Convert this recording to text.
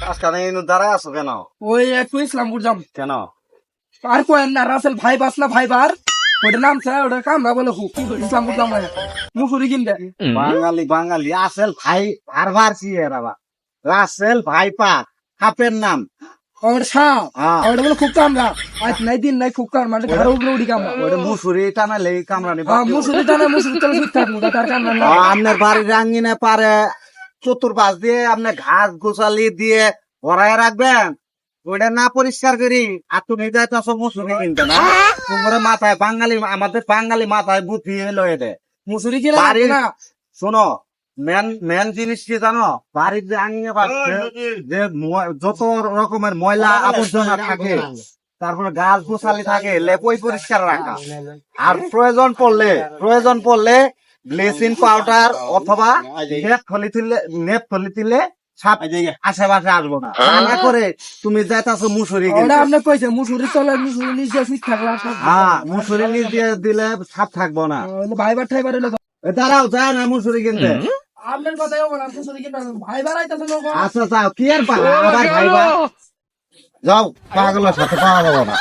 আজকানে দাঁড়ায় আছো কেন? ওই একটু ইসলামপুর যাম। কেন? আর কোয়েন না রাসেল ভাই বাস না ভাই বার ওটা নাম স্যার ওটা কামরা বলে খুব ইসলামপুর যাম মুসুরি কিনবে বাঙালি বাঙালি আসেল ভাই ভার সিয়েরা রাসেল ভাইপা কাপের নাম ওটা সাপ হ্যাঁ। ওটা বলে খুব কামরা আজ নাই দিন নাই খুব কামরা মানে ঘরে উপরে উঠি কামরা ওটা মুসুরি টানালে কামরানি মুসুরি টানে মুসুরি চলে সুখ থাকবো তার কামরা না আপনার বাড়ির রাঙ্গিনে পারে চতুর্পাশ দিয়ে আপনি ঘাস গোছালি দিয়ে ভরায় রাখবেন। ওইটা না পরিষ্কার করি আর তুমি যাইতেছো মুসুরি কিনতে না তোমার মাথায় বাঙালি আমাদের বাঙালি মাথায় বুদ্ধি এলো এটা মুসুরি কিনে বাড়ির না শোনো মেন জিনিস কি জানো বাড়ির যে আঙিনে পাচ্ছে যে যত রকমের ময়লা আবর্জনা থাকে তারপরে গাছ গোছালি থাকে লেপই পরিষ্কার রাখা আর প্রয়োজন পড়লে ব্লিচিং পাউডার অথবা নেপ থলি দিলে সাপ আশেপাশে আসবো না না করে তুমি যাইতাছো মুসুরি ওটা আপনি কইছে মুসুরি চলে মুসুরি নিজে সুখ থাকবো হ্যাঁ মুসুরি নিচ দিয়ে দিলে সাপ থাকবো না। ভাই বার ঠাই বার দাঁড়াও যায় না মুসুরি কিনতে আপনার কথাই বলা মুসুরি কিনবে ভাই বার আইতাছে লোক আচ্ছা যাও কি আর পাবা আবার খাইবা যাও পাগলের সাথে পাওয়া যাবো না।